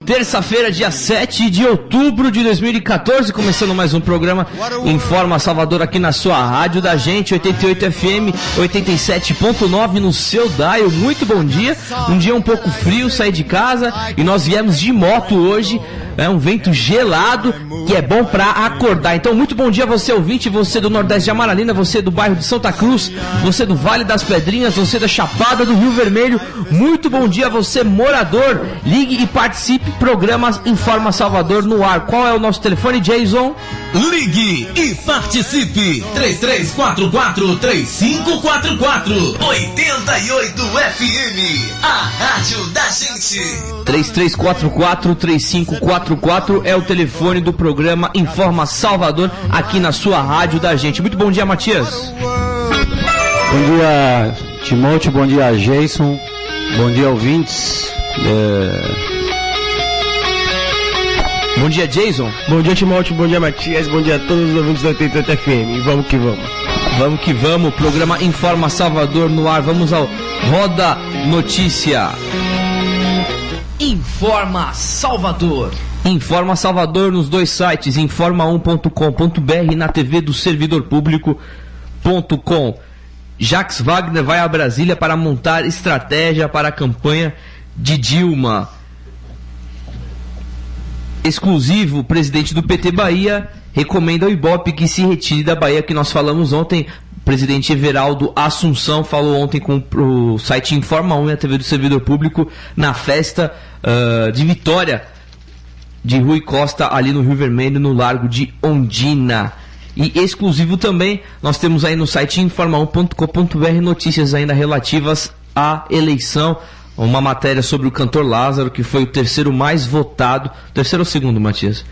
Terça-feira, dia 7 de outubro de 2014, começando mais um programa Informa Salvador aqui na sua rádio da gente, 88 FM, 87.9 no seu dial. Muito bom dia, um dia um pouco frio, saí de casa e nós viemos de moto hoje, é um vento gelado que é bom pra acordar. Então muito bom dia a você ouvinte, você do Nordeste de Amaralina, você do bairro de Santa Cruz, você do Vale das Pedrinhas, você da Chapada do Rio Vermelho. Muito bom dia a você morador, ligue e participe, programa Informa Salvador no ar. Qual é o nosso telefone, Jason? Ligue e participe, 3344-3544, 88 FM, a rádio da gente. 3344-3544 é o telefone do programa Informa Salvador aqui na sua rádio da gente. Muito bom dia, Matias. Bom dia, Timóteo, bom dia, Jason, bom dia, ouvintes. Bom dia, Jason. Bom dia, Timóteo, bom dia, Matias, bom dia a todos os ouvintes da 88 FM. E vamos que vamos. Vamos que vamos, programa Informa Salvador no ar. Vamos ao Roda Notícia. Informa Salvador. Informa Salvador nos dois sites, informa1.com.br e na TV do servidor público.com. Jacques Wagner vai a Brasília para montar estratégia para a campanha de Dilma. Exclusivo, o presidente do PT Bahia recomenda ao Ibope que se retire da Bahia, que nós falamos ontem. O presidente Everaldo Assunção falou ontem com o site Informa 1 e a TV do servidor público na festa de vitória de Rui Costa ali no Rio Vermelho, no Largo de Ondina. E exclusivo também, nós temos aí no site informa1.com.br notícias ainda relativas à eleição. Uma matéria sobre o cantor Lázaro, que foi o terceiro mais votado. Terceiro ou segundo, Matias?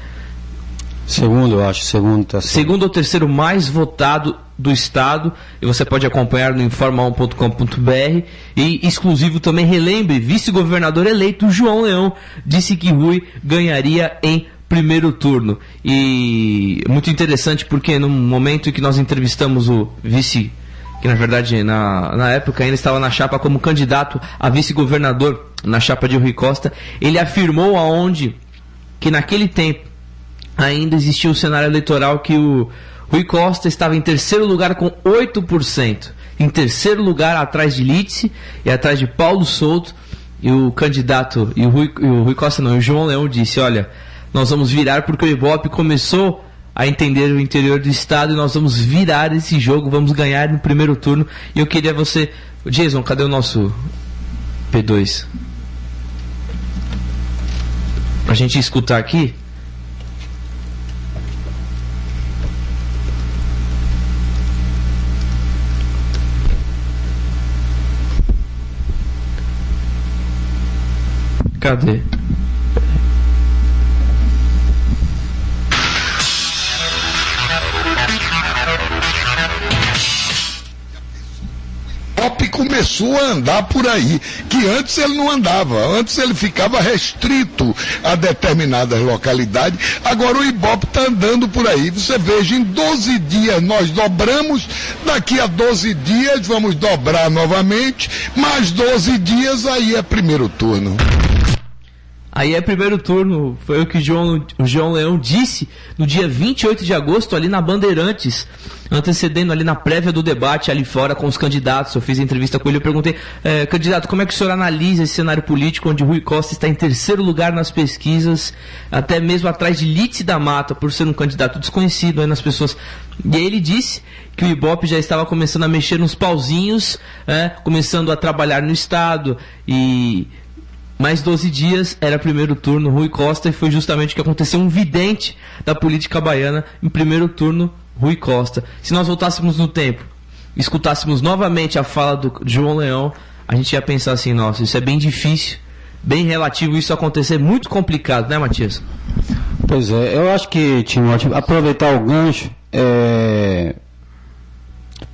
Segundo, eu acho. Segundo, tá certo. Segundo ou terceiro mais votado do estado. E você pode acompanhar no informa1.com.br. E exclusivo também, relembre, vice-governador eleito João Leão disse que Rui ganharia em primeiro turno. E muito interessante porque no momento em que nós entrevistamos o vice, que na verdade na época ainda estava na chapa como candidato a vice-governador na chapa de Rui Costa, ele afirmou que naquele tempo ainda existia um cenário eleitoral que o Rui Costa estava em terceiro lugar com 8%, em terceiro lugar atrás de Lídice e atrás de Paulo Souto, e o candidato, e o Rui Costa não, o João Leão disse, olha, nós vamos virar porque o Ibope começou a entender o interior do estado e nós vamos virar esse jogo, vamos ganhar no primeiro turno. E eu queria você... Jason, cadê o nosso P2? Pra gente escutar aqui. Cadê? Começou a andar por aí, que antes ele não andava, antes ele ficava restrito a determinadas localidades, agora o Ibope está andando por aí. Você veja, em 12 dias nós dobramos, daqui a 12 dias vamos dobrar novamente, mais 12 dias aí é primeiro turno. Aí é primeiro turno, foi o que o João Leão disse no dia 28 de agosto, ali na Bandeirantes, antecedendo ali na prévia do debate, ali fora com os candidatos. Eu fiz a entrevista com ele, eu perguntei, candidato, como é que o senhor analisa esse cenário político onde Rui Costa está em terceiro lugar nas pesquisas, até mesmo atrás de Lídice da Mata, por ser um candidato desconhecido aí nas pessoas. E aí ele disse que o Ibope já estava começando a mexer nos pauzinhos, começando a trabalhar no estado, e mais 12 dias era primeiro turno Rui Costa, e foi justamente o que aconteceu, um vidente da política baiana em primeiro turno Rui Costa. Se nós voltássemos no tempo, escutássemos novamente a fala do João Leão, a gente ia pensar assim, nossa, isso é bem difícil, bem relativo isso acontecer, muito complicado, né, Matias? Pois é, eu acho que, Timóteo, aproveitar o gancho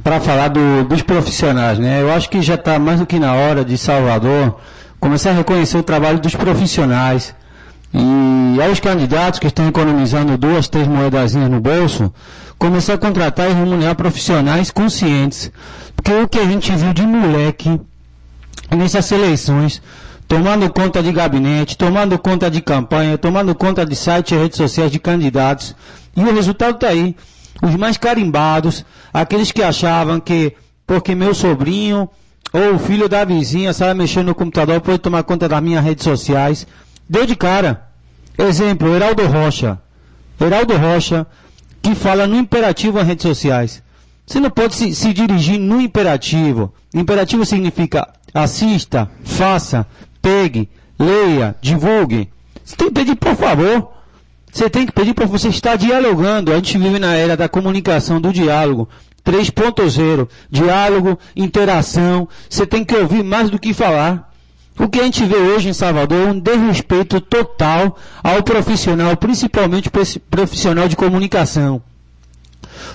para falar dos profissionais, né? Eu acho que já está mais do que na hora de Salvador começar a reconhecer o trabalho dos profissionais e aos candidatos que estão economizando 2, 3 moedazinhas no bolso, começar a contratar e remunerar profissionais conscientes. Porque o que a gente viu de moleque nessas eleições, tomando conta de gabinete, tomando conta de campanha, tomando conta de sites e redes sociais de candidatos. E o resultado está aí. Os mais carimbados, aqueles que achavam que porque meu sobrinho ou o filho da vizinha sabe mexer no computador pode tomar conta das minhas redes sociais. Deu de cara. Exemplo, Heraldo Rocha. Heraldo Rocha, que fala no imperativo nas redes sociais. Você não pode se dirigir no imperativo. Imperativo significa assista, faça, pegue, leia, divulgue. Você tem que pedir por favor. Você tem que pedir para você estar dialogando. A gente vive na era da comunicação, do diálogo. 3.0. Diálogo, interação. Você tem que ouvir mais do que falar. O que a gente vê hoje em Salvador é um desrespeito total ao profissional, principalmente profissional de comunicação.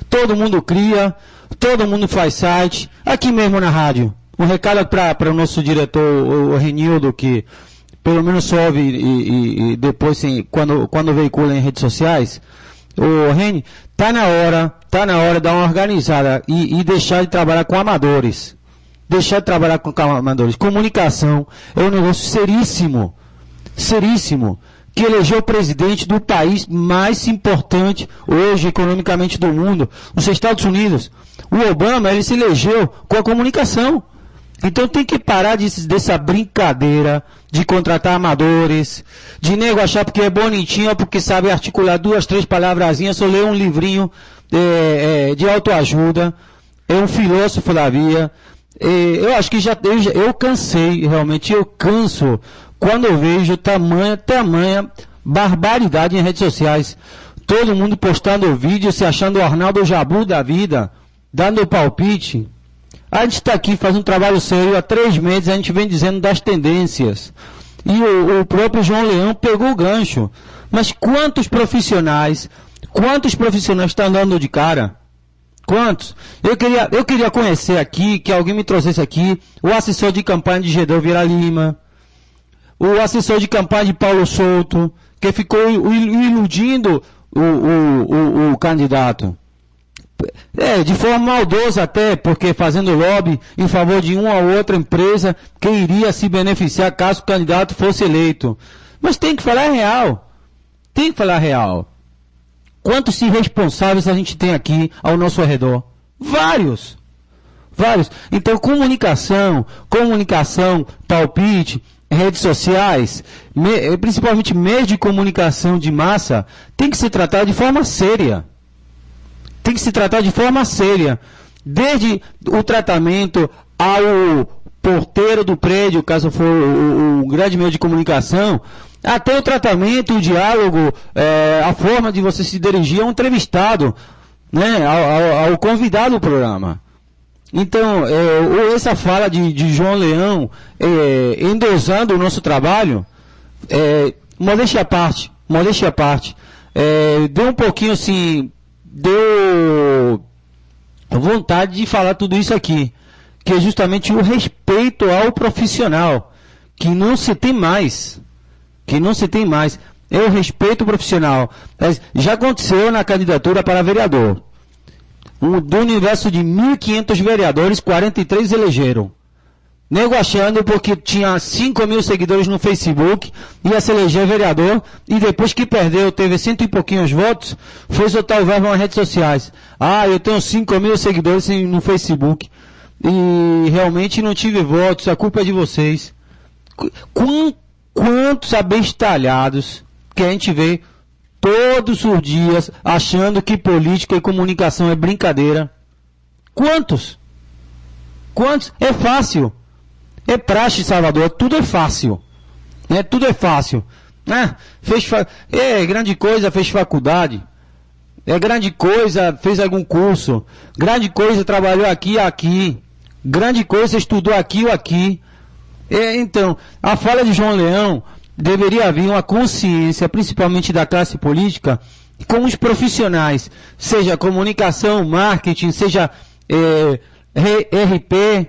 Todo mundo cria, todo mundo faz site. Aqui mesmo na rádio. Um recado para o nosso diretor, o Renildo, que pelo menos ouve e depois quando veicula em redes sociais, o Reni, tá na hora de dar uma organizada e deixar de trabalhar com amadores. Deixar de trabalhar com amadores. Comunicação é um negócio seríssimo, que elegeu o presidente do país mais importante hoje economicamente do mundo, os Estados Unidos. O Obama, ele se elegeu com a comunicação. Então tem que parar dessa brincadeira de contratar amadores, de nego achar porque é bonitinho, porque sabe articular 2, 3 palavrazinhas, só ler um livrinho de autoajuda, é um filósofo da via. Eu acho que eu cansei, realmente eu canso quando eu vejo tamanha barbaridade em redes sociais. Todo mundo postando vídeo, se achando o Arnaldo Jabu da vida, dando palpite. A gente está aqui fazendo um trabalho sério há 3 meses, a gente vem dizendo das tendências. E o próprio João Leão pegou o gancho. Mas quantos profissionais estão andando de cara? Quantos? Eu queria conhecer aqui, que alguém me trouxesse aqui, o assessor de campanha de Gedeu Vieira Lima, o assessor de campanha de Paulo Souto, que ficou iludindo o candidato. De forma maldosa até, porque fazendo lobby em favor de uma ou outra empresa que iria se beneficiar caso o candidato fosse eleito. Mas tem que falar real. Quantos irresponsáveis a gente tem aqui ao nosso redor? Vários. Então comunicação, palpite, redes sociais, principalmente meios de comunicação de massa, tem que se tratar de forma séria. Desde o tratamento ao porteiro do prédio, caso for um grande meio de comunicação, até o tratamento, o diálogo, a forma de você se dirigir a um entrevistado, né, ao convidado do programa. Então, essa fala de João Leão, endosando o nosso trabalho, modéstia à parte, deu um pouquinho assim, deu vontade de falar tudo isso aqui, que é justamente o respeito ao profissional, que não se tem mais, é o respeito profissional. Já aconteceu na candidatura para vereador, do universo de 1.500 vereadores, 43 elegeram, nego achando porque tinha 5.000 seguidores no Facebook, ia se eleger vereador, e depois que perdeu, teve 100 e pouquinhos votos, foi soltar o verbo nas redes sociais. Eu tenho 5.000 seguidores no Facebook, e realmente não tive votos, a culpa é de vocês. Quantos abestalhados que a gente vê todos os dias achando que política e comunicação é brincadeira. Quantos? É fácil. É praxe, Salvador, tudo é fácil. Tudo é fácil. Grande coisa, fez faculdade. Grande coisa, fez algum curso. Grande coisa, trabalhou aqui. Grande coisa, estudou aqui ou aqui. Então, a fala de João Leão deveria haver uma consciência, principalmente da classe política, com os profissionais, seja comunicação, marketing, seja RP.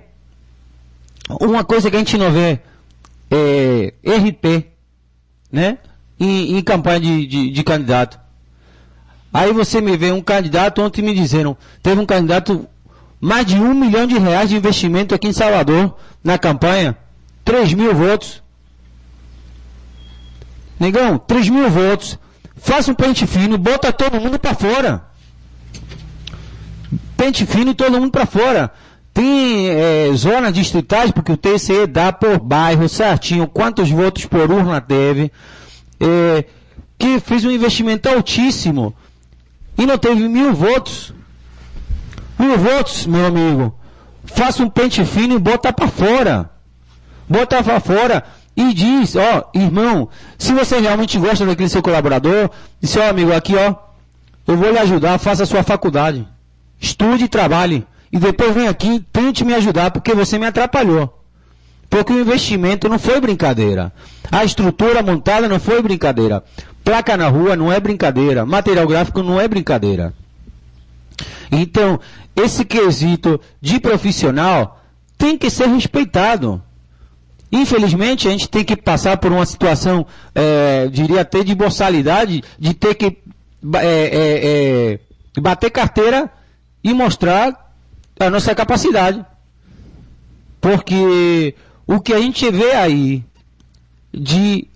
Uma coisa que a gente não vê RP, né? Em campanha de candidato. Aí você me vê um candidato, ontem me disseram, teve um candidato, mais de R$1 milhão de investimento aqui em Salvador, na campanha, 3.000 votos. Negão, 3.000 votos. Faça um pente fino, bota todo mundo para fora. Pente fino e todo mundo para fora. Tem zonas distritais, porque o TCE dá por bairro certinho quantos votos por urna teve. Que fez um investimento altíssimo e não teve 1.000 votos. 1.000 votos, meu amigo. Faça um pente fino e bota para fora. Bota para fora e diz, irmão, se você realmente gosta daquele seu colaborador, diz, amigo, aqui, eu vou lhe ajudar, faça a sua faculdade. Estude e trabalhe. E depois vem aqui e tente me ajudar, porque você me atrapalhou. Porque o investimento não foi brincadeira. A estrutura montada não foi brincadeira. Placa na rua não é brincadeira. Material gráfico não é brincadeira. Então, esse quesito de profissional tem que ser respeitado. Infelizmente, a gente tem que passar por uma situação, diria até de boçalidade, de ter que bater carteira e mostrar a nossa capacidade. Porque o que a gente vê aí de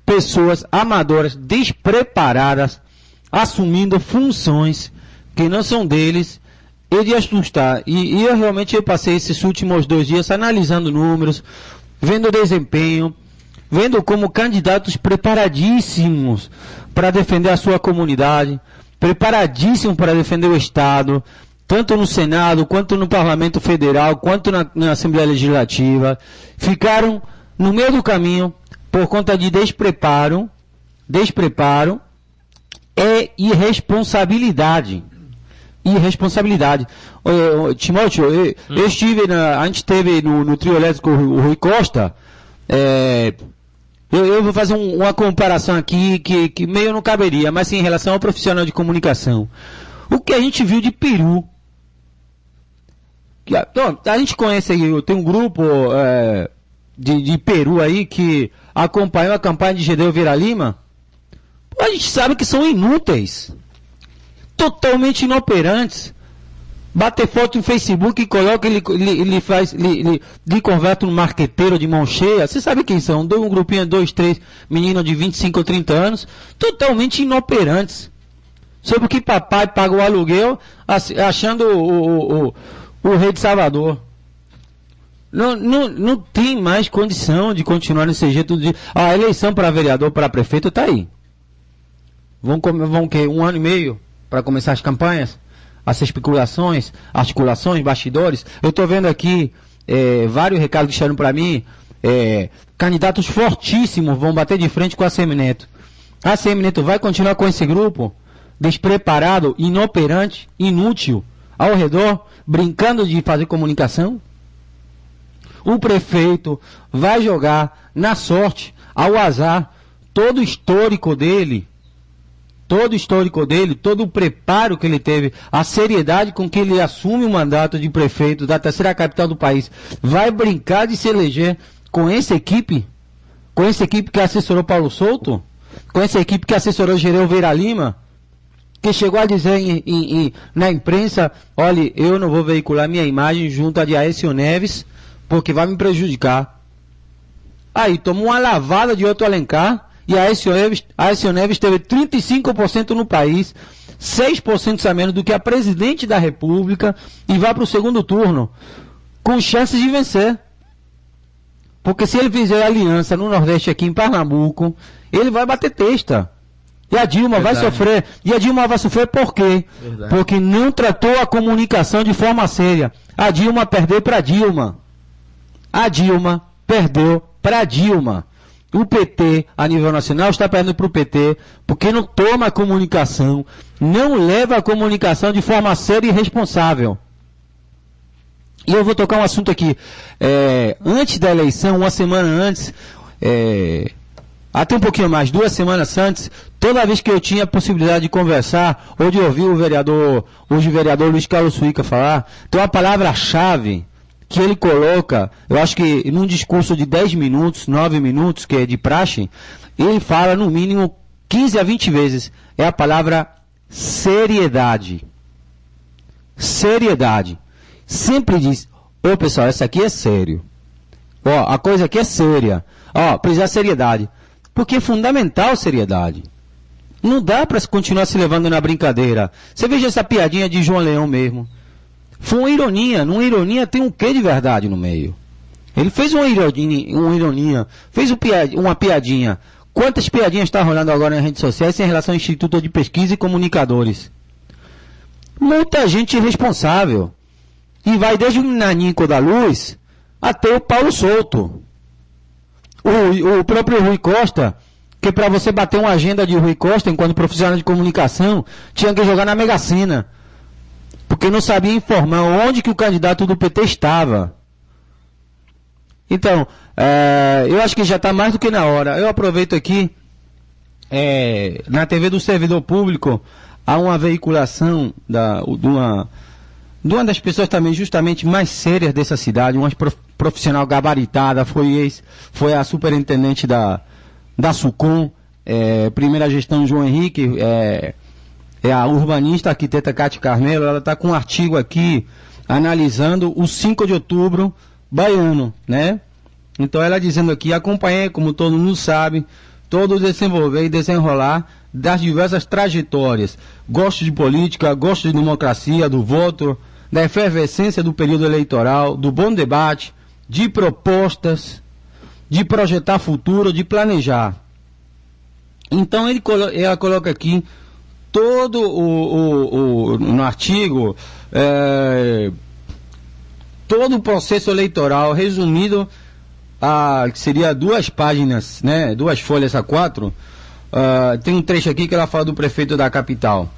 pessoas amadoras, despreparadas, assumindo funções que não são deles, é de assustar. E eu realmente passei esses últimos 2 dias analisando números, vendo desempenho, vendo como candidatos preparadíssimos para defender a sua comunidade, preparadíssimos para defender o Estado, tanto no Senado, quanto no Parlamento Federal, quanto na Assembleia Legislativa, ficaram no meio do caminho por conta de despreparo e irresponsabilidade. Timóteo, eu estive a gente teve no trio elétrico o Rui Costa. Eu vou fazer uma comparação aqui que meio não caberia, mas sim em relação ao profissional de comunicação. O que a gente viu de peru. A gente conhece aí, tem um grupo de Peru aí que acompanhou a campanha de Gedeu Vieira Lima. A gente sabe que são inúteis, totalmente inoperantes. Bater foto no Facebook e coloca, ele converte um marqueteiro de mão cheia. Você sabe quem são? Um grupinho de 2, 3 meninos de 25 ou 30 anos, totalmente inoperantes. Sobre que papai paga o aluguel achando o rei de Salvador. Não tem mais condição de continuar nesse jeito. A eleição para vereador, para prefeito está aí. Vão o quê? 1 ano e meio para começar as campanhas? As especulações, articulações, bastidores. Eu estou vendo aqui vários recados que chegaram para mim. Candidatos fortíssimos vão bater de frente com a Semineto. A Semineto vai continuar com esse grupo despreparado, inoperante, inútil, ao redor, brincando de fazer comunicação? O prefeito vai jogar na sorte, ao azar, todo o histórico dele, todo o preparo que ele teve, a seriedade com que ele assume o mandato de prefeito da terceira capital do país, vai brincar de se eleger com essa equipe? Com essa equipe que assessorou Paulo Souto? Com essa equipe que assessorou Gedeu Vieira Lima? Que chegou a dizer na imprensa, olha, eu não vou veicular minha imagem junto a de Aécio Neves, porque vai me prejudicar. Aí tomou uma lavada de Otto Alencar, e a Aécio Neves teve 35% no país, 6% a menos do que a presidente da República, e vai para o segundo turno, com chances de vencer. Porque se ele fizer aliança no Nordeste aqui em Pernambuco, ele vai bater testa. E a Dilma vai sofrer. E a Dilma vai sofrer por quê? Verdade. Porque não tratou a comunicação de forma séria. A Dilma perdeu para Dilma. A Dilma perdeu para Dilma. O PT, a nível nacional, está perdendo para o PT, porque não toma a comunicação, não leva a comunicação de forma séria e responsável. E eu vou tocar um assunto aqui. Antes da eleição, uma semana antes, até um pouquinho mais, 2 semanas antes, toda vez que eu tinha a possibilidade de conversar, ou de ouvir o vereador Luiz Carlos Suíca falar, tem uma palavra-chave que ele coloca, eu acho que num discurso de 10 minutos, 9 minutos, que é de praxe, ele fala no mínimo 15 a 20 vezes, é a palavra seriedade. Seriedade. Sempre diz, ô pessoal, essa aqui é sério. A coisa aqui é séria. Precisa de seriedade. porque é fundamental seriedade. Não dá para continuar se levando na brincadeira. Você veja essa piadinha de João Leão mesmo. Foi uma ironia. Numa ironia tem um quê de verdade no meio. Ele fez uma ironia, fez uma piadinha. Quantas piadinhas estão rolando agora nas redes sociais em relação ao Instituto de Pesquisa e Comunicadores? Muita gente irresponsável. E vai desde o Nanico da Luz até o Paulo Souto. O próprio Rui Costa, que para você bater uma agenda de Rui Costa enquanto profissional de comunicação, tinha que jogar na Mega Sena. Porque não sabia informar onde que o candidato do PT estava. Então, eu acho que já está mais do que na hora. Eu aproveito aqui, na TV do Servidor Público, há uma veiculação de uma das pessoas também justamente mais sérias dessa cidade, uma profissional gabaritada, foi a superintendente da SUCOM, primeira gestão João Henrique, é a urbanista, a arquiteta Cátia Carmelo. Ela está com um artigo aqui analisando o 5 de outubro baiano, né? Então ela dizendo aqui: acompanhei, como todo mundo sabe, todo o desenvolver e desenrolar das diversas trajetórias. Gosto de política, gosto de democracia, do voto, da efervescência do período eleitoral, do bom debate, de propostas, de projetar futuro, de planejar. Então ela coloca aqui todo no artigo, todo o processo eleitoral resumido que seria 2 páginas, né, 2 folhas A4. Tem um trecho aqui que ela fala do prefeito da capital.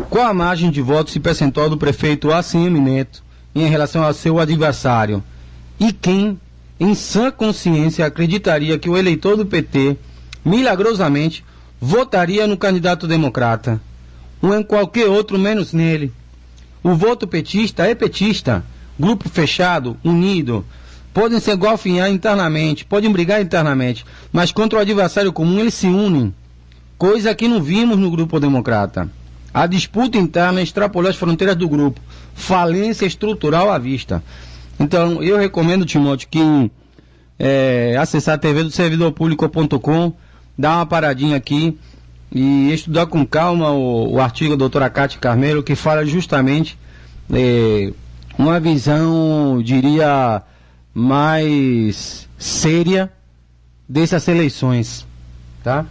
Qual a margem de votos e percentual do prefeito ACM Neto em relação ao seu adversário? E quem, em sã consciência, acreditaria que o eleitor do PT, milagrosamente, votaria no candidato democrata, ou em qualquer outro menos nele? O voto petista é petista. Grupo fechado, unido, podem se golfinhar internamente, podem brigar internamente, mas contra o adversário comum eles se unem, coisa que não vimos no grupo democrata. A disputa interna extrapolou as fronteiras do grupo, falência estrutural à vista. Então eu recomendo, Timóteo, que acessar a TV do servidorpublico.com, dar uma paradinha aqui e estudar com calma o artigo da doutora Cátia Carmelo, que fala justamente uma visão, diria, mais séria dessas eleições, tá?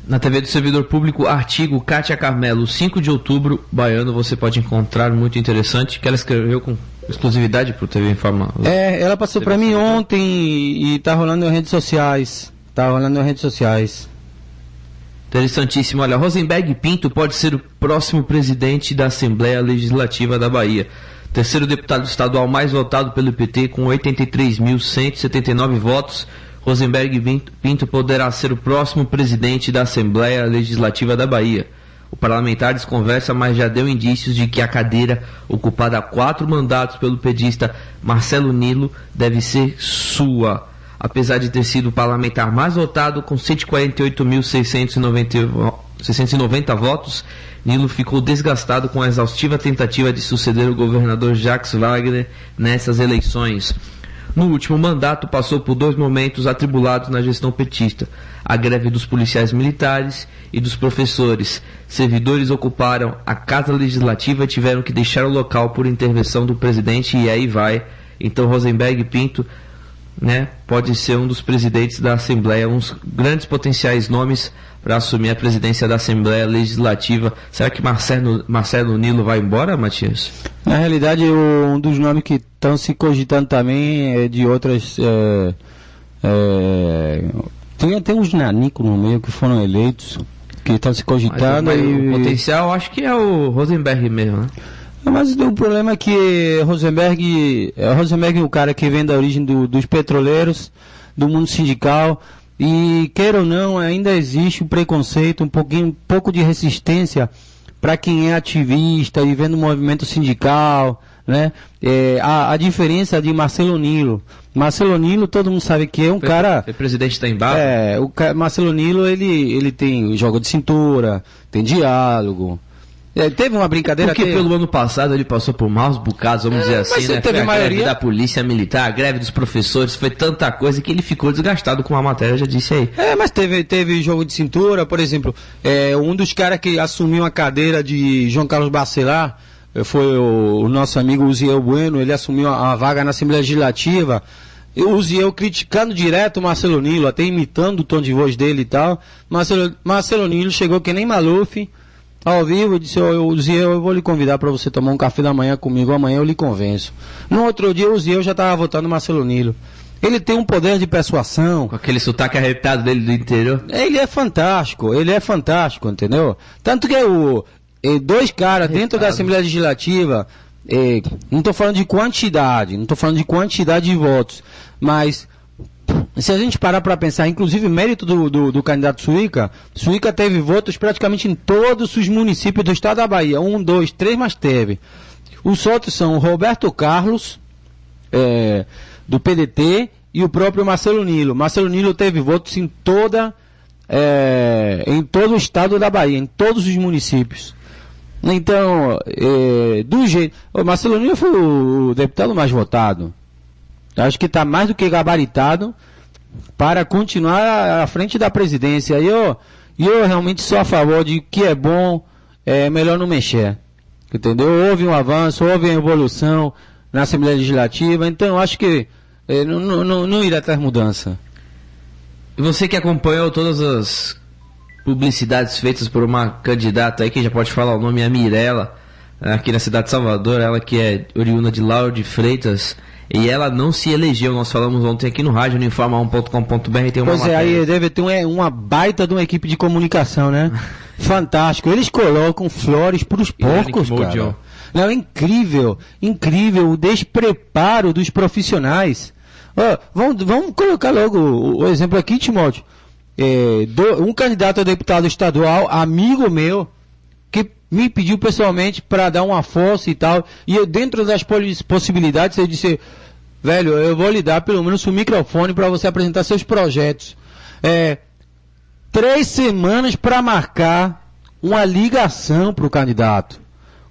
Na TV do Servidor Público, artigo Cátia Carmelo, 5 de outubro, baiano, você pode encontrar, muito interessante, que ela escreveu com exclusividade para o TV Informa. Ela passou para mim ontem e tá rolando nas redes sociais. Interessantíssimo. Olha, Rosenberg Pinto pode ser o próximo presidente da Assembleia Legislativa da Bahia. Terceiro deputado estadual mais votado pelo PT, com 83.179 votos, Rosenberg Pinto poderá ser o próximo presidente da Assembleia Legislativa da Bahia. O parlamentar desconversa, mas já deu indícios de que a cadeira, ocupada há 4 mandatos pelo petista Marcelo Nilo, deve ser sua. Apesar de ter sido o parlamentar mais votado, com 148.690 votos, Nilo ficou desgastado com a exaustiva tentativa de suceder o governador Jacques Wagner nessas eleições. No último mandato, passou por 2 momentos atribulados na gestão petista: a greve dos policiais militares e dos professores. Servidores ocuparam a Casa Legislativa e tiveram que deixar o local por intervenção do presidente, e aí vai. Então Rosenberg Pinto, né, pode ser um dos presidentes da Assembleia, uns grandes potenciais nomes para assumir a presidência da Assembleia Legislativa. Será que Marcelo Nilo vai embora, Matias? Na realidade, um dos nomes que estão se cogitando também é de outras... tem uns nanicos no meio que foram eleitos, que estão se cogitando. Mas o potencial, acho que é o Rosenberg mesmo, né? Mas o problema é que Rosenberg é o cara que vem da origem dos petroleiros, do mundo sindical, e queira ou não, ainda existe um preconceito, um pouco de resistência para quem é ativista e vem do movimento sindical, né? A diferença de Marcelo Nilo, todo mundo sabe que é um cara... Foi presidente da Embrapa. Marcelo Nilo, ele tem jogo de cintura, tem diálogo, Teve uma brincadeira... Porque pelo ano passado ele passou por maus bocados, vamos dizer assim, né? Teve a greve da polícia militar, a greve dos professores, foi tanta coisa que ele ficou desgastado com a matéria, já disse aí. Mas teve jogo de cintura, por exemplo, um dos caras que assumiu a cadeira de João Carlos Bacelar, foi o nosso amigo Uziel Bueno, ele assumiu a vaga na Assembleia Legislativa. O Uziel criticando direto o Marcelo Nilo, até imitando o tom de voz dele e tal. Marcelo Nilo chegou que nem Maluf, ao vivo, e disse: Uziel, eu vou lhe convidar para você tomar um café da manhã comigo, amanhã eu lhe convenço. No outro dia o Uziel já estava votando Marcelo Nilo. Ele tem um poder de persuasão. Com aquele sotaque arrepiado dele do interior. Ele é fantástico, entendeu? Tanto que dois caras dentro da Assembleia Legislativa, não estou falando de quantidade de votos, mas se a gente parar para pensar, inclusive mérito do candidato Suíca teve votos praticamente em todos os municípios do estado da Bahia, 1, 2, 3, mas teve. Os outros são o Roberto Carlos, do PDT, e o próprio Marcelo Nilo. Marcelo Nilo teve votos em todo o estado da Bahia, em todos os municípios. Então, do jeito... O Marcelo Nilo foi o deputado mais votado. Acho que está mais do que gabaritado para continuar à frente da presidência. E eu realmente sou a favor de que é bom, é melhor não mexer. Entendeu? Houve um avanço, houve uma evolução na Assembleia Legislativa, então acho que não irá ter mudança. E você que acompanhou todas as publicidades feitas por uma candidata aí, que já pode falar o nome, é a Mirella, aqui na cidade de Salvador, ela que é oriunda de Lauro de Freitas, e ela não se elegeu, nós falamos ontem aqui no rádio, no informa1.com.br, tem uma matéria. Aí deve ter uma baita de uma equipe de comunicação, né? Fantástico, eles colocam flores para os porcos, cara. Não, é incrível o despreparo dos profissionais. Vamos colocar logo o exemplo aqui, Timóteo. Um candidato a deputado estadual, amigo meu, que me pediu pessoalmente para dar uma força e tal, e eu, dentro das possibilidades, eu disse: velho, eu vou lhe dar pelo menos um microfone para você apresentar seus projetos. 3 semanas para marcar uma ligação para o candidato.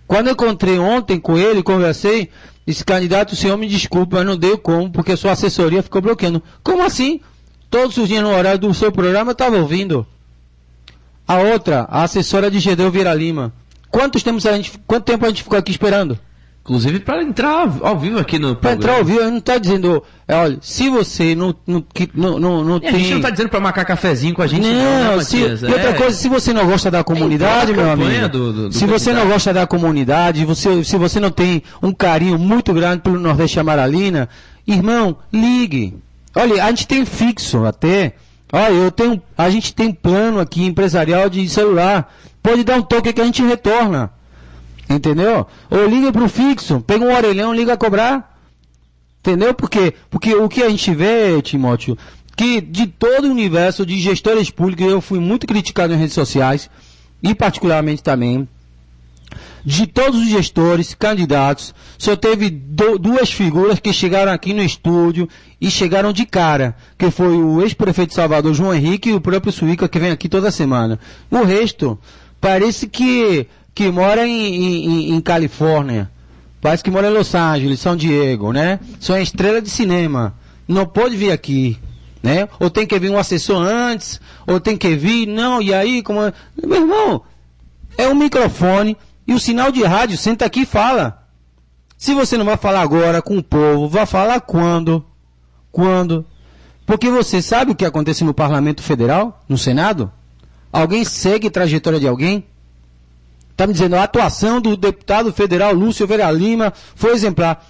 Quando eu encontrei ontem com ele, conversei, esse candidato: o senhor me desculpa, mas não deu como, porque sua assessoria ficou bloqueando. Como assim? Todos os dias no horário do seu programa eu estava ouvindo. A outra, a assessora de Gedeu Vieira Lima. Quanto tempo a gente ficou aqui esperando? Inclusive para entrar ao vivo aqui no programa. Para entrar ao vivo, a gente não está dizendo, olha, se você não tem... A gente não está dizendo para marcar cafezinho com a gente, não, né, e outra coisa, se você não gosta da comunidade, meu amigo, se você não gosta da comunidade, se você não tem um carinho muito grande pelo Nordeste Amaralina, irmão, ligue. Olha, a gente tem fixo até. Olha, a gente tem plano aqui empresarial de celular. Pode dar um toque que a gente retorna. Entendeu? Ou liga para o fixo, pega um orelhão, liga a cobrar. Entendeu? Porque o que a gente vê, Timóteo, que de todo o universo de gestores públicos, eu fui muito criticado nas redes sociais, e particularmente também, de todos os gestores, candidatos, só teve duas figuras que chegaram aqui no estúdio e chegaram de cara, que foi o ex-prefeito de Salvador, João Henrique, e o próprio Suíca, que vem aqui toda semana. O resto, parece que mora em Califórnia, parece que mora em Los Angeles, São Diego, né? São estrela de cinema, não pode vir aqui, né? Ou tem que vir um assessor antes, ou tem que vir, não, e aí, como... Meu irmão, é um microfone e o sinal de rádio, senta aqui e fala. Se você não vai falar agora com o povo, vai falar quando? Quando? Porque você sabe o que acontece no Parlamento Federal, no Senado? Alguém segue a trajetória de alguém? Está me dizendo, a atuação do deputado federal Lúcio Vieira Lima foi exemplar.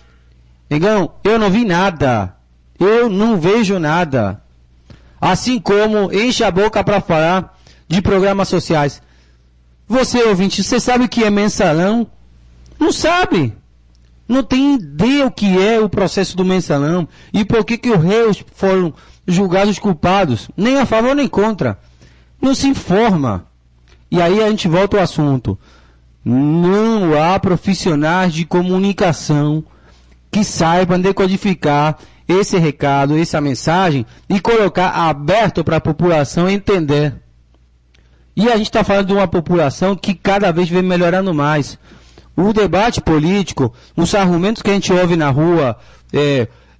Negão, eu não vi nada. Eu não vejo nada. Assim como enche a boca para falar de programas sociais. Você, ouvinte, você sabe o que é mensalão? Não sabe. Não tem ideia o que é o processo do mensalão. E por que os réus foram julgados culpados. Nem a favor nem contra. Não se informa. E aí a gente volta ao assunto. Não há profissionais de comunicação que saibam decodificar esse recado, essa mensagem e colocar aberto para a população entender. E a gente está falando de uma população que cada vez vem melhorando mais. O debate político, os argumentos que a gente ouve na rua,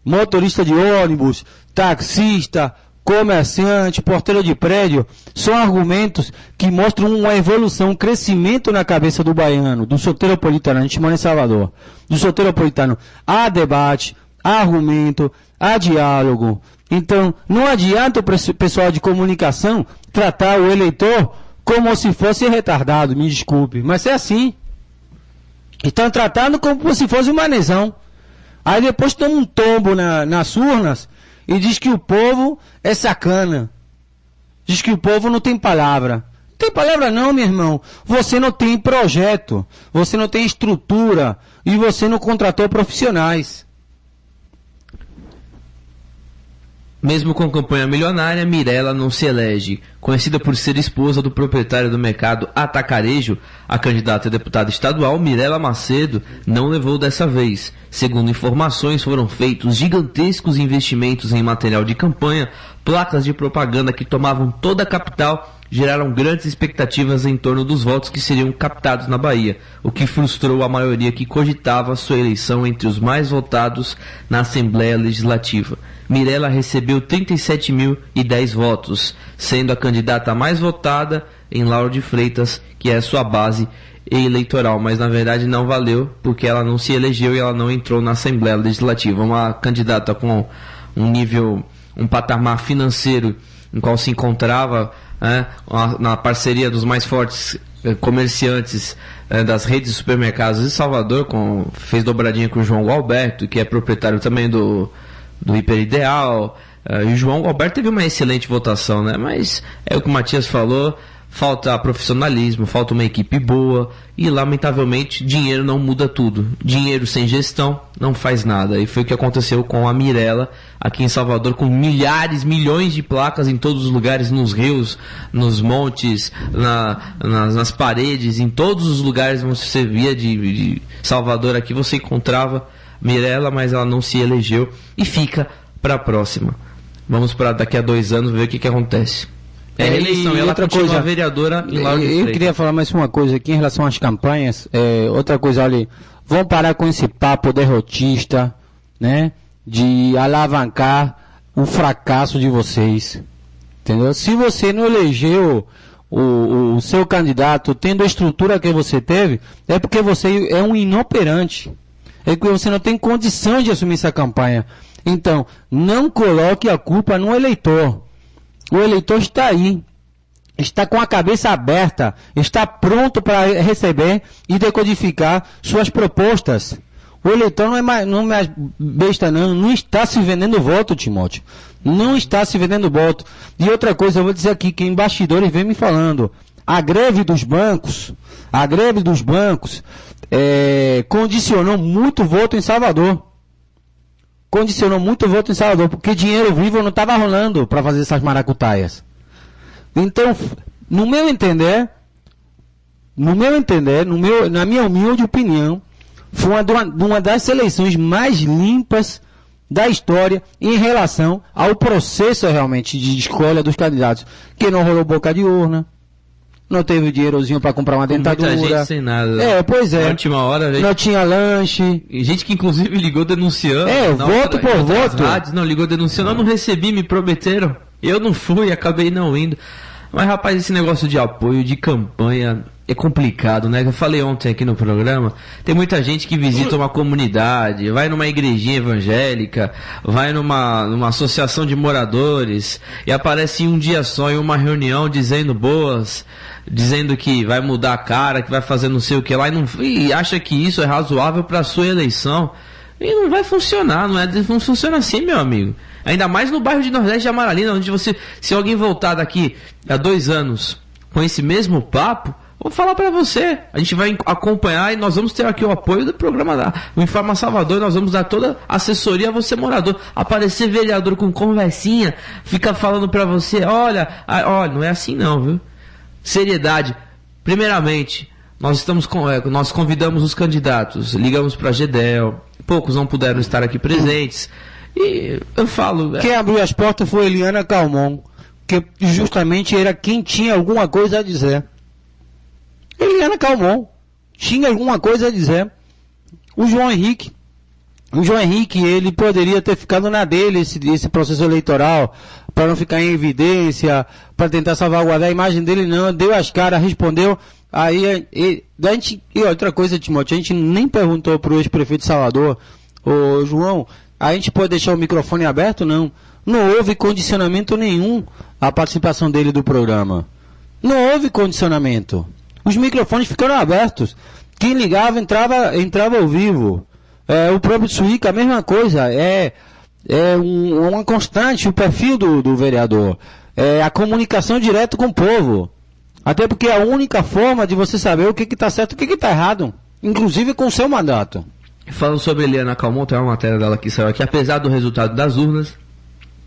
motorista de ônibus, taxista, comerciante, porteiro de prédio, são argumentos que mostram uma evolução, um crescimento na cabeça do baiano, do soteropolitano. A gente mora em Salvador. Do soteropolitano. Há debate, há argumento, há diálogo. Então, não adianta o pessoal de comunicação tratar o eleitor como se fosse retardado, me desculpe, mas é assim. Estão tratando como se fosse um manezão. Aí depois toma um tombo nas urnas e diz que o povo é sacana. Diz que o povo não tem palavra. Não tem palavra não, meu irmão. Você não tem projeto, você não tem estrutura e você não contratou profissionais. Mesmo com campanha milionária, Mirella não se elege. Conhecida por ser esposa do proprietário do mercado Atacarejo, a candidata a deputada estadual, Mirella Macedo, não levou dessa vez. Segundo informações, foram feitos gigantescos investimentos em material de campanha, placas de propaganda que tomavam toda a capital, geraram grandes expectativas em torno dos votos que seriam captados na Bahia, o que frustrou a maioria que cogitava sua eleição entre os mais votados na Assembleia Legislativa. Mirella recebeu 37.010 votos, sendo a candidata mais votada em Lauro de Freitas, que é sua base eleitoral, mas na verdade não valeu, porque ela não se elegeu e ela não entrou na Assembleia Legislativa. Uma candidata com um patamar financeiro em qual se encontrava na parceria dos mais fortes comerciantes das redes de supermercados de Salvador, fez dobradinha com o João Alberto, que é proprietário também do Hiperideal. E o João Alberto teve uma excelente votação, né? Mas é o que o Matias falou, falta profissionalismo, falta uma equipe boa e, lamentavelmente, dinheiro não muda tudo. Dinheiro sem gestão não faz nada. E foi o que aconteceu com a Mirella aqui em Salvador, com milhões de placas em todos os lugares, nos rios, nos montes, nas paredes, em todos os lugares onde você via de Salvador aqui, você encontrava Mirella, mas ela não se elegeu e fica para a próxima. Vamos para daqui a 2 anos ver o que acontece. Reeleição, e ela continua vereadora em Lauro de Freitas. Eu queria falar mais uma coisa aqui em relação às campanhas. Outra coisa, olha, vamos parar com esse papo derrotista, né? De alavancar o fracasso de vocês. Entendeu? Se você não elegeu o seu candidato tendo a estrutura que você teve, é porque você é um inoperante. É porque você não tem condição de assumir essa campanha. Então, não coloque a culpa no eleitor. O eleitor está aí, está com a cabeça aberta, está pronto para receber e decodificar suas propostas. O eleitor não é mais besta não está se vendendo voto, Timóteo. Não está se vendendo voto. E outra coisa, eu vou dizer aqui que embaixadores vêm me falando, a greve dos bancos condicionou muito voto em Salvador. Porque dinheiro vivo não estava rolando para fazer essas maracutaias. Então, na minha humilde opinião, foi uma das eleições mais limpas da história em relação ao processo realmente de escolha dos candidatos. Que não rolou boca de urna, não teve dinheirozinho para comprar uma dentadura. Muita gente sem nada. Pois é. Na última hora, gente... Não tinha lanche. E gente que inclusive ligou denunciando. Voto por voto. Rádios, não, ligou denunciando. Eu não recebi, me prometeram. Eu não fui, acabei não indo. Mas, rapaz, esse negócio de apoio, de campanha, é complicado, né? Eu falei ontem aqui no programa, tem muita gente que visita uma comunidade, vai numa igrejinha evangélica, vai numa associação de moradores, e aparece um dia só em uma reunião dizendo que vai mudar a cara, que vai fazer não sei o que lá, e acha que isso é razoável para a sua eleição. E não vai funcionar, não funciona assim, meu amigo. Ainda mais no bairro de Nordeste de Amaralina, onde se alguém voltar daqui a 2 anos com esse mesmo papo, vou falar para você, a gente vai acompanhar e nós vamos ter aqui o apoio do programa o Informa Salvador, e nós vamos dar toda a assessoria a você, morador. Aparecer vereador com conversinha, fica falando para você, olha, não é assim não, viu? Seriedade. Primeiramente, nós convidamos os candidatos, ligamos para a GEDEL, poucos não puderam estar aqui presentes, e eu falo... Quem abriu as portas foi Eliana Calmon, que justamente era quem tinha alguma coisa a dizer. Eliana Calmon tinha alguma coisa a dizer. O João Henrique, ele poderia ter ficado na dele esse processo eleitoral, para não ficar em evidência, para tentar salvaguardar a imagem dele, não, deu as caras, respondeu. Aí, e outra coisa, Timóteo, a gente nem perguntou para o ex-prefeito de Salvador, ô João, a gente pode deixar o microfone aberto? Não. Não houve condicionamento nenhum à participação dele do programa. Não houve condicionamento. Os microfones ficaram abertos. Quem ligava entrava ao vivo. O próprio Suíca, a mesma coisa. Uma constante, o perfil do vereador. A comunicação direta com o povo. Até porque é a única forma de você saber o que está certo e o que está errado. Inclusive com o seu mandato. Falando sobre Eliana Calmon, tem uma matéria dela que saiu aqui. Apesar do resultado das urnas,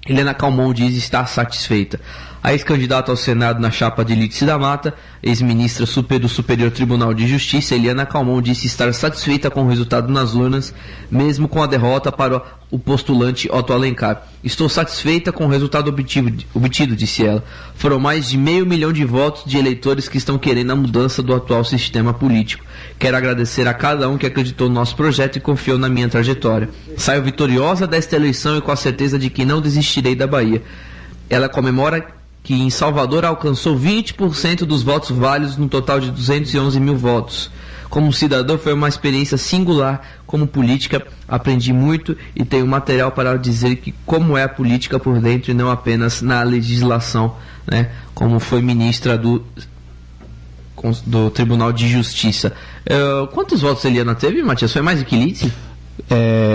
Eliana Calmon diz estar satisfeita. A ex-candidata ao Senado na chapa de Lídice da Mata, ex-ministra do Superior Tribunal de Justiça, Eliana Calmon disse estar satisfeita com o resultado nas urnas, mesmo com a derrota para o postulante Otto Alencar. Estou satisfeita com o resultado obtido, disse ela. Foram mais de 500 mil de votos de eleitores que estão querendo a mudança do atual sistema político. Quero agradecer a cada um que acreditou no nosso projeto e confiou na minha trajetória. Saio vitoriosa desta eleição e com a certeza de que não desistirei da Bahia. Ela comemora que em Salvador alcançou 20% dos votos válidos no total de 211 mil votos. Como cidadão foi uma experiência singular, como política aprendi muito e tenho material para dizer que como é a política por dentro e não apenas na legislação, né? Como foi ministra do Tribunal de Justiça. Quantos votos Eliana teve, Matias? Foi mais do que Lídice?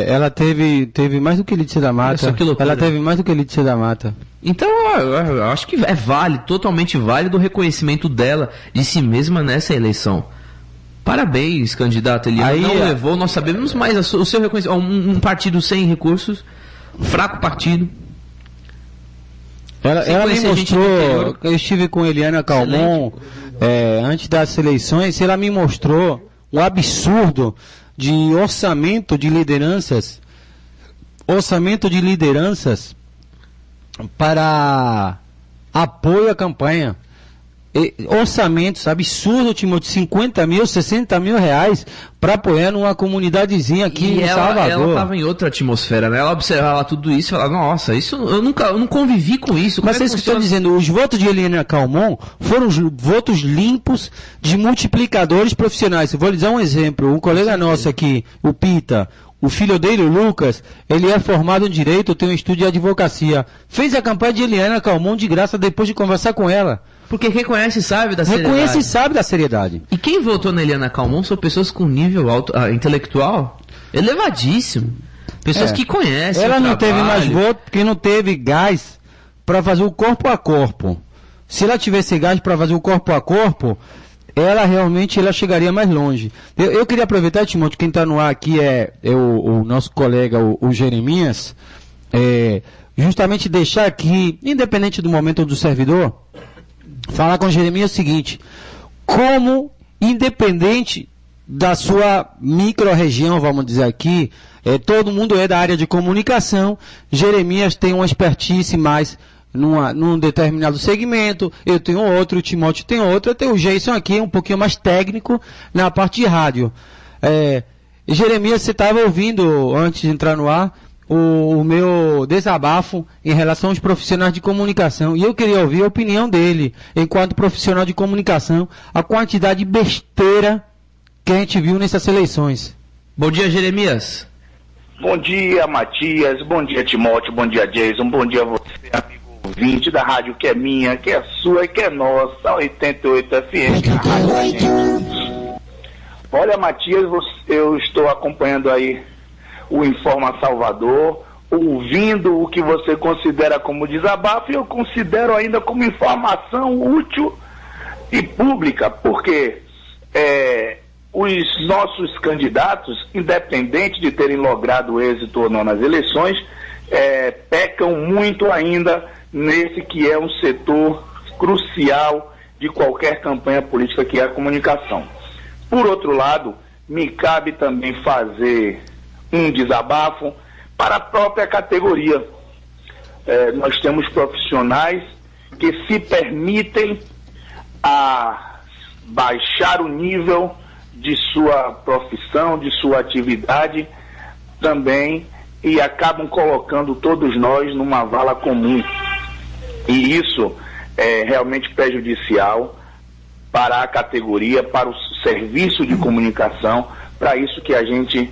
Ela teve mais do que Lídice da Mata. Ela teve mais do que Lídice da Mata. Então, eu acho que é válido, totalmente válido o reconhecimento dela, de si mesma nessa eleição. Parabéns, candidata Eliana. Aí, não levou, nós sabemos, mas o seu reconhecimento, um partido sem recursos, um fraco partido. Ela me mostrou, eu estive com Eliana Calmon antes das eleições, ela me mostrou um absurdo de orçamento de lideranças para apoio à campanha. Orçamentos absurdos, Timóteo, 50 mil, 60 mil reais para apoiar numa comunidadezinha aqui em Salvador. Ela estava em outra atmosfera, né? Ela observava tudo isso e falava, nossa, isso eu não convivi com isso. Mas é isso que eu estou dizendo, os votos de Eliana Calmon foram votos limpos de multiplicadores profissionais. Eu vou lhe dar um exemplo, um colega nosso aqui, o Pita, o filho dele, o Lucas, ele é formado em Direito, tem um estúdio de advocacia. Fez a campanha de Eliana Calmon de graça depois de conversar com ela. Porque reconhece e sabe da seriedade. Reconhece e sabe da seriedade. E quem votou na Eliana Calmon são pessoas com nível intelectual elevadíssimo. Pessoas que conhecem. Ela não teve mais voto porque não teve gás para fazer o corpo a corpo. Se ela tivesse gás para fazer o corpo a corpo, ela realmente chegaria mais longe. Eu queria aproveitar, Timóteo, quem está no ar aqui é o nosso colega, o Jeremias, justamente deixar aqui, independente do momento do servidor, falar com o Jeremias o seguinte: como, independente da sua micro-região, vamos dizer aqui, todo mundo é da área de comunicação, Jeremias tem uma expertise mais num determinado segmento, eu tenho outro, o Timóteo tem outro, eu tenho o Jason aqui, um pouquinho mais técnico na parte de rádio. Jeremias, você estava ouvindo, antes de entrar no ar, o meu desabafo em relação aos profissionais de comunicação, e eu queria ouvir a opinião dele, enquanto profissional de comunicação, a quantidade de besteira que a gente viu nessas eleições. Bom dia, Jeremias. Bom dia, Matias, bom dia, Timóteo, bom dia, Jason, bom dia a você, amigo ouvinte da rádio que é minha, que é sua e que é nossa, 88 FM, a rádio da gente. Olha, Matias, eu estou acompanhando aí o Informa Salvador, ouvindo o que você considera como desabafo, e eu considero ainda como informação útil e pública, porque os nossos candidatos, independente de terem logrado êxito ou não nas eleições, pecam muito ainda nesse que é um setor crucial de qualquer campanha política, que é a comunicação. Por outro lado, me cabe também fazer um desabafo para a própria categoria. Nós temos profissionais que se permitem a baixar o nível de sua profissão, de sua atividade também, e acabam colocando todos nós numa vala comum. E isso é realmente prejudicial para a categoria, para o serviço de comunicação, para isso que a gente,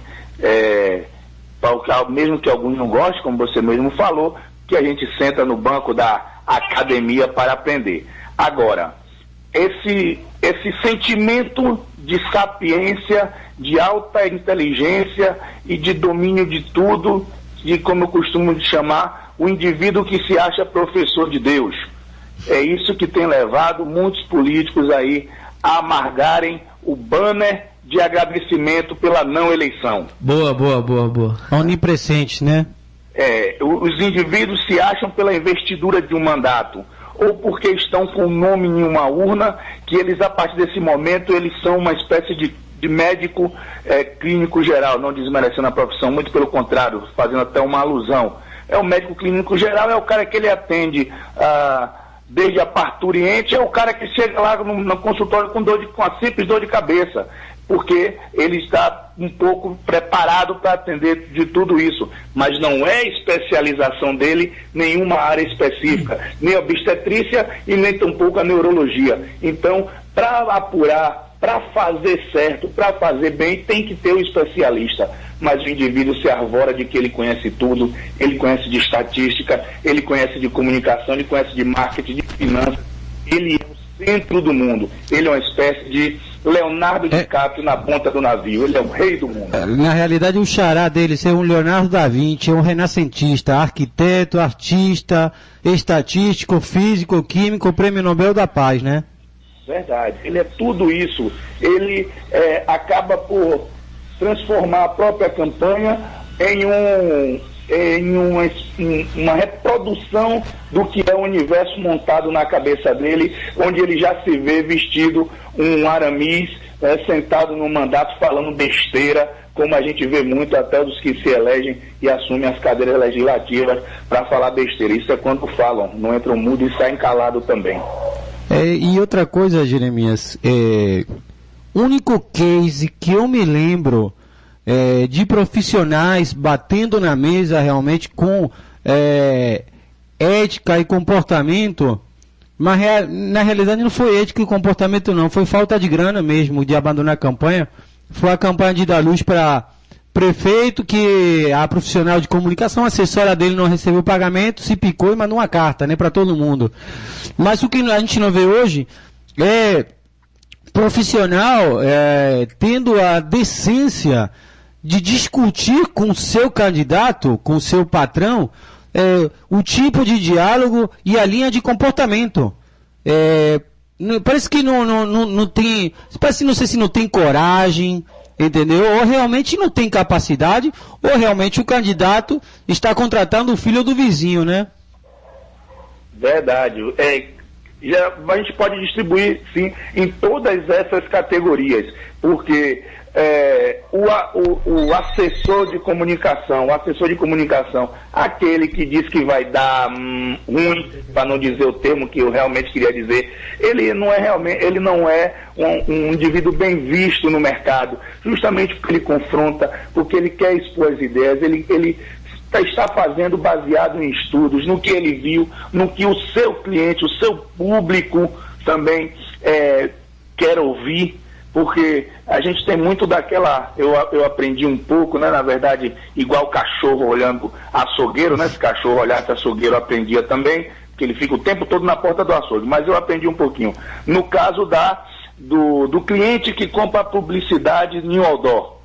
mesmo que alguns não gostem, como você mesmo falou, que a gente senta no banco da academia para aprender. Agora, esse sentimento de sapiência, de alta inteligência e de domínio de tudo, de como eu costumo chamar, o indivíduo que se acha professor de Deus. É isso que tem levado muitos políticos aí a amargarem o banner de agradecimento pela não eleição. Boa. Onipresente, né? Os indivíduos se acham pela investidura de um mandato, ou porque estão com o nome em uma urna, que eles, a partir desse momento, eles são uma espécie de médico clínico geral, não desmerecendo a profissão, muito pelo contrário, fazendo até uma alusão. O médico clínico geral é o cara que ele atende desde a parturiente, é o cara que chega lá no consultório com a simples dor de cabeça, porque ele está um pouco preparado para atender de tudo isso, mas não é especialização dele nenhuma área específica, nem a obstetrícia e nem tampouco a neurologia. Então, para apurar, para fazer certo, para fazer bem, tem que ter um especialista. Mas o indivíduo se arvora de que ele conhece tudo, ele conhece de estatística, ele conhece de comunicação, ele conhece de marketing, de finanças. Ele é o centro do mundo. Ele é uma espécie de Leonardo DiCaprio na ponta do navio. Ele é o rei do mundo. Na realidade, o xará dele é um Leonardo da Vinci, é um renascentista, arquiteto, artista, estatístico, físico, químico, prêmio Nobel da Paz, né? Verdade. Ele é tudo isso. Ele acaba por transformar a própria campanha em uma reprodução do que é o universo montado na cabeça dele, onde ele já se vê vestido um aramis, sentado no mandato falando besteira, como a gente vê muito até dos que se elegem e assumem as cadeiras legislativas para falar besteira. Isso é quando falam, não entram mudo e saem calado também. E outra coisa, Jeremias, único case que eu me lembro de profissionais batendo na mesa realmente com ética e comportamento, mas na realidade não foi ética e comportamento não, foi falta de grana mesmo, de abandonar a campanha. Foi a campanha de dar luz para prefeito, que a profissional de comunicação, a assessora dele não recebeu pagamento, se picou e mandou uma carta, né, para todo mundo. Mas o que a gente não vê hoje é profissional tendo a decência de discutir com o seu candidato, com o seu patrão, o tipo de diálogo e a linha de comportamento. Parece que não tem, parece, não sei se não tem coragem, entendeu? Ou realmente não tem capacidade, ou realmente o candidato está contratando o filho do vizinho, né? Verdade. A gente pode distribuir, sim, em todas essas categorias, porque o assessor de comunicação, aquele que diz que vai dar ruim, para não dizer o termo que eu realmente queria dizer, ele não é um indivíduo bem visto no mercado, justamente porque ele confronta, porque ele quer expor as ideias, ele está fazendo baseado em estudos, no que ele viu, no que o seu cliente, o seu público também quer ouvir. Porque a gente tem muito daquela, eu aprendi um pouco, né, na verdade, igual cachorro olhando açougueiro, né, se cachorro olhasse açougueiro eu aprendia também, porque ele fica o tempo todo na porta do açougue, mas eu aprendi um pouquinho. No caso do cliente que compra publicidade em outdoor,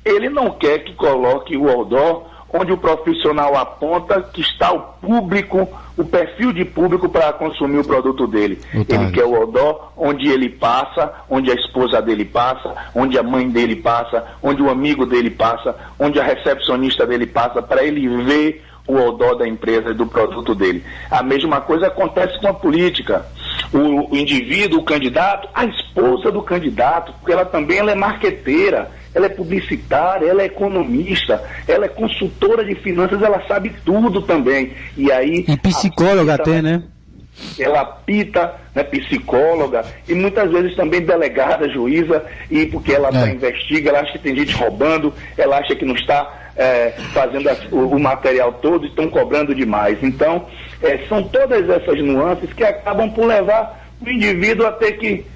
ele não quer que coloque o outdoor onde o profissional aponta que está o público, o perfil de público para consumir o produto dele. Ele quer o outdoor onde ele passa, onde a esposa dele passa, onde a mãe dele passa, onde o amigo dele passa, onde a recepcionista dele passa, para ele ver o outdoor da empresa e do produto dele. A mesma coisa acontece com a política. O indivíduo, o candidato, a esposa do candidato, porque ela também é marqueteira, ela é publicitária, ela é economista, ela é consultora de finanças, ela sabe tudo também. E psicóloga até, né? ela apita, né, psicóloga, e muitas vezes também delegada, juíza, e porque ela investiga, ela acha que tem gente roubando, ela acha que não está fazendo o material todo e estão cobrando demais. Então, são todas essas nuances que acabam por levar o indivíduo a ter que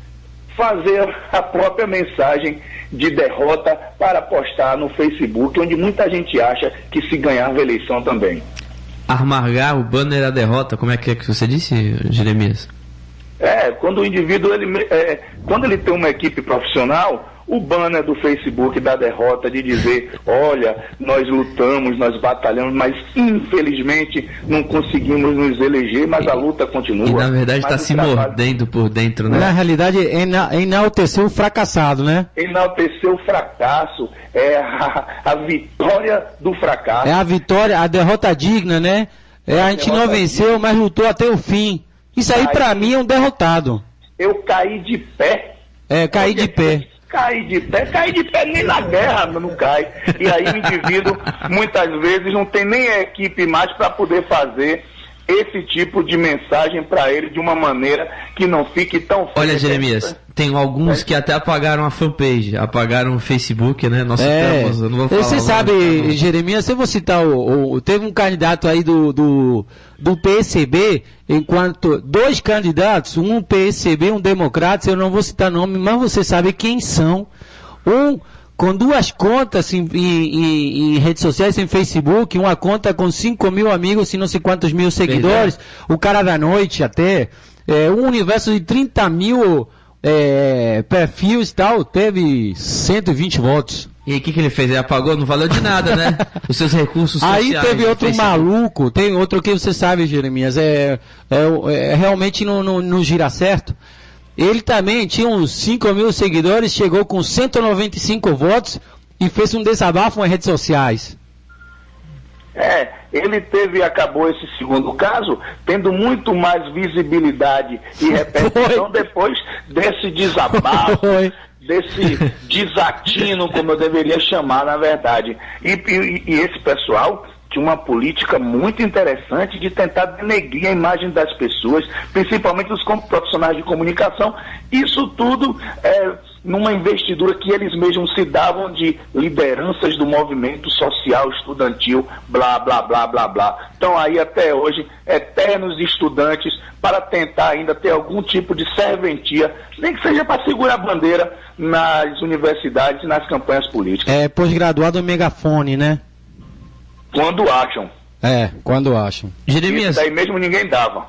fazer a própria mensagem de derrota para postar no Facebook, onde muita gente acha que se ganhava a eleição também. Amargar o banner da derrota, como é que você disse, Jeremias? Quando o indivíduo, quando ele tem uma equipe profissional, o banner do Facebook da derrota de dizer, olha, nós lutamos, nós batalhamos, mas infelizmente não conseguimos nos eleger, mas a luta continua. E na verdade está se mordendo por dentro, né? Na realidade, enaltecer o fracassado, né? Enaltecer o fracasso, a vitória do fracasso. É a vitória, a derrota digna, né? A gente não venceu, mas lutou até o fim. Isso aí pra mim é um derrotado. Eu caí de pé. Caí de pé. Cair de pé nem na guerra não cai. E aí o indivíduo muitas vezes não tem nem a equipe mais para poder fazer esse tipo de mensagem para ele de uma maneira que não fique tão fácil. Olha, Jeremias, tem alguns que até apagaram a fanpage, apagaram o Facebook, né? Nós citamos, eu não vou falar. Você sabe, Jeremias, eu vou citar teve um candidato aí do PSB, enquanto dois candidatos, um PSB, um democrata, eu não vou citar nome, mas você sabe quem são. Um com duas contas em redes sociais, em Facebook, uma conta com 5 mil amigos e não sei quantos mil seguidores, o cara da noite até, um universo de 30 mil perfis e tal, teve 120 votos. E aí o que ele fez? Ele apagou? Não valeu de nada, né? Os seus recursos sociais. Aí teve outro maluco, tem outro que você sabe, Jeremias, realmente não gira certo. Ele também tinha uns 5 mil seguidores, chegou com 195 votos e fez um desabafo nas redes sociais. Ele acabou esse segundo caso, tendo muito mais visibilidade e repercussão depois desse desabafo, desse desatino, como eu deveria chamar, na verdade. E esse pessoal tinha uma política muito interessante de tentar denegrir a imagem das pessoas, principalmente dos profissionais de comunicação. Isso tudo numa investidura que eles mesmos se davam de lideranças do movimento social estudantil, blá, blá, blá, blá, blá. Então aí até hoje, eternos estudantes para tentar ainda ter algum tipo de serventia, nem que seja para segurar a bandeira nas universidades e nas campanhas políticas. Pós-graduado em megafone, né? Quando acham. Quando acham. Jeremias, isso daí mesmo ninguém dava.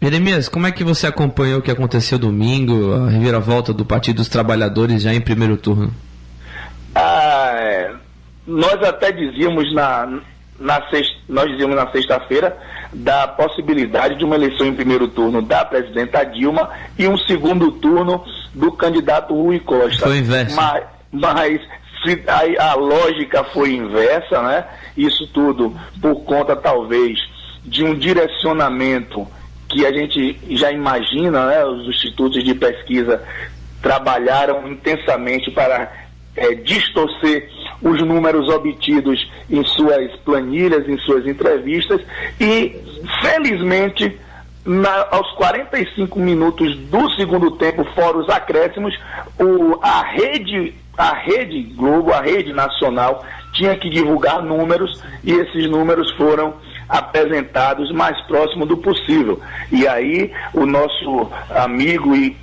Jeremias, como é que você acompanhou o que aconteceu domingo, a reviravolta do Partido dos Trabalhadores já em primeiro turno? Nós até dizíamos nós dizíamos na sexta-feira da possibilidade de uma eleição em primeiro turno da presidenta Dilma e um segundo turno do candidato Rui Costa. Foi inverso. Mas a lógica foi inversa, né? Isso tudo por conta, talvez, de um direcionamento que a gente já imagina, né? Os institutos de pesquisa trabalharam intensamente para distorcer os números obtidos em suas planilhas, em suas entrevistas, e, felizmente, aos 45 minutos do segundo tempo, fora os acréscimos, a Rede Globo, a rede nacional, tinha que divulgar números, e esses números foram apresentados mais próximo do possível. E aí o nosso amigo e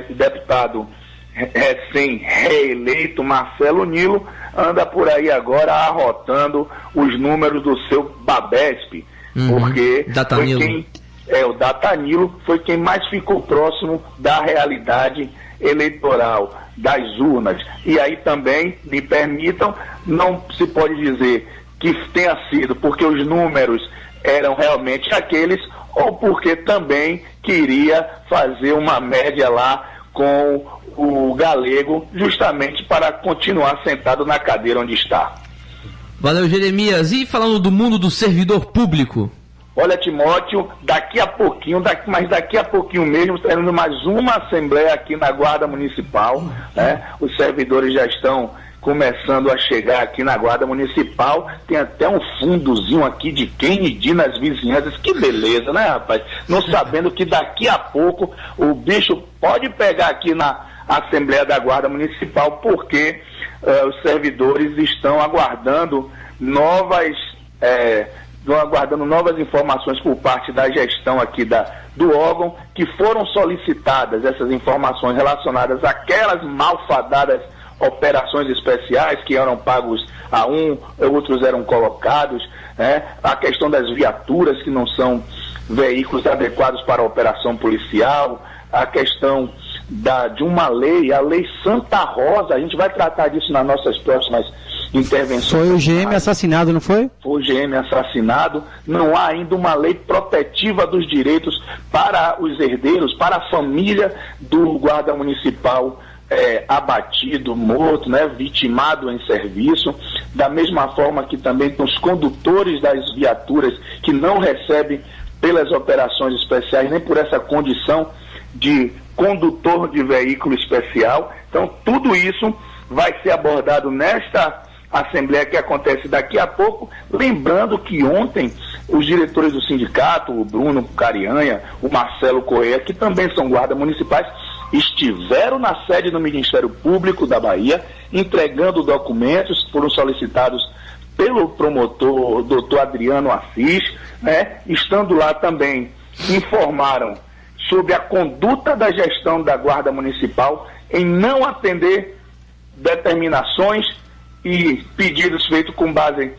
deputado recém-reeleito Marcelo Nilo anda por aí agora arrotando os números do seu Babesp, porque o Datanilo foi quem mais ficou próximo da realidade eleitoral, das urnas. E aí também, me permitam, não se pode dizer que tenha sido porque os números eram realmente aqueles, ou porque também queria fazer uma média lá com o Galego, justamente para continuar sentado na cadeira onde está. Valeu, Jeremias. E falando do mundo do servidor público? Olha, Timóteo, daqui a pouquinho mesmo, teremos mais uma assembleia aqui na Guarda Municipal, né? Os servidores já estão começando a chegar aqui na Guarda Municipal. Tem até um fundozinho aqui de Kennedy nas vizinhanças. Que beleza, né, rapaz? Não sabendo que daqui a pouco o bicho pode pegar aqui na Assembleia da Guarda Municipal, porque os servidores estão aguardando novas informações por parte da gestão aqui do órgão, que foram solicitadas essas informações relacionadas àquelas malfadadas operações especiais que eram pagos a outros eram colocados, né? A questão das viaturas que não são veículos adequados para a operação policial, a questão de uma lei, a Lei Santa Rosa. A gente vai tratar disso nas nossas próximas intervenções. Foi o GM assassinado, não foi? Foi o GM assassinado. Não há ainda uma lei protetiva dos direitos para os herdeiros, para a família do guarda municipal abatido, morto, né, vitimado em serviço. Da mesma forma que também com os condutores das viaturas que não recebem pelas operações especiais, nem por essa condição de condutor de veículo especial. Então, tudo isso vai ser abordado nesta Assembleia que acontece daqui a pouco. Lembrando que ontem os diretores do sindicato, o Bruno Carianha, o Marcelo Correia, que também são guardas municipais, estiveram na sede do Ministério Público da Bahia, entregando documentos que foram solicitados pelo promotor Dr. Adriano Assis, né? Estando lá também, informaram sobre a conduta da gestão da Guarda Municipal em não atender determinações e pedidos feitos com base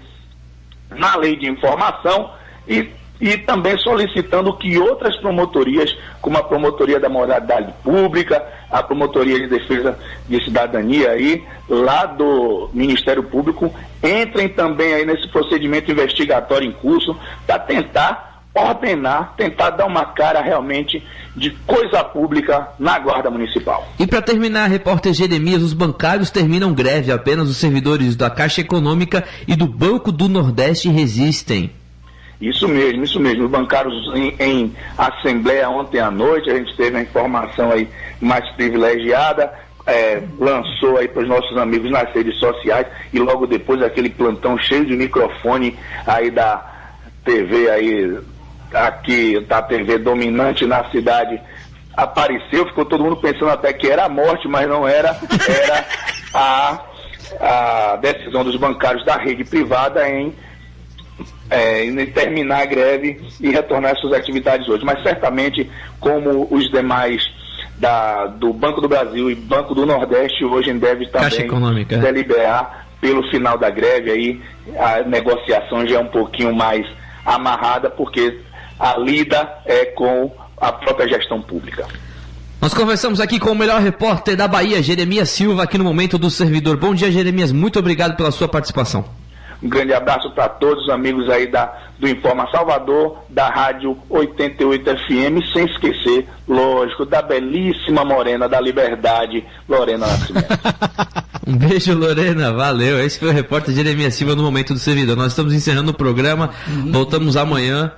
na lei de informação e também solicitando que outras promotorias, como a Promotoria da Moralidade Pública, a Promotoria de Defesa de Cidadania aí, lá do Ministério Público, entrem também aí nesse procedimento investigatório em curso para tentar ordenar, tentar dar uma cara realmente de coisa pública na Guarda Municipal. E para terminar, repórter Jeremias, os bancários terminam greve, apenas os servidores da Caixa Econômica e do Banco do Nordeste resistem. Isso mesmo. Os bancários em assembleia ontem à noite, a gente teve a informação aí mais privilegiada, lançou aí para os nossos amigos nas redes sociais, e logo depois aquele plantão cheio de microfone aí da TV aí, aqui da TV dominante na cidade, apareceu, ficou todo mundo pensando até que era a morte, mas não era, era a decisão dos bancários da rede privada em terminar a greve e retornar às suas atividades hoje. Mas certamente, como os demais do Banco do Brasil e Banco do Nordeste, hoje deve também deliberar pelo final da greve. Aí a negociação já é um pouquinho mais amarrada, porque a lida é com a própria gestão pública. Nós conversamos aqui com o melhor repórter da Bahia, Jeremias Silva, aqui no Momento do Servidor. Bom dia, Jeremias, muito obrigado pela sua participação. Um grande abraço para todos os amigos aí do Informa Salvador, da Rádio 88 FM, sem esquecer, lógico, da belíssima Morena da Liberdade, Lorena Nascimento. Um beijo, Lorena, valeu. Esse foi o repórter Jeremias Silva no Momento do Servidor. Nós estamos encerrando o programa, voltamos amanhã,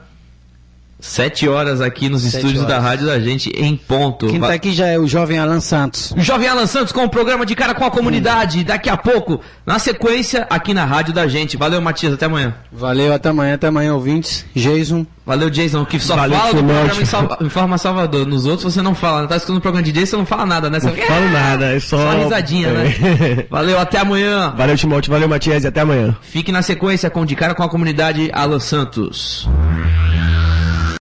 7 horas aqui nos estúdios da Rádio da Gente, em ponto. Quem tá aqui já é o jovem Alan Santos. O jovem Alan Santos com o programa de Cara com a Comunidade, daqui a pouco, na sequência, aqui na Rádio da Gente. Valeu, Matias, até amanhã. Valeu, até amanhã, ouvintes. Jason. Valeu, Jason, que só Valeu, fala do Timóteo. programa Informa Salvador. Nos outros você não fala, né? Tá escutando o programa de Jason, você não fala nada, né? Você Não falo nada, é só risadinha, né? Valeu, até amanhã. Valeu, Timóteo, valeu, Matias, e até amanhã. Fique na sequência com De Cara com a Comunidade, Alan Santos.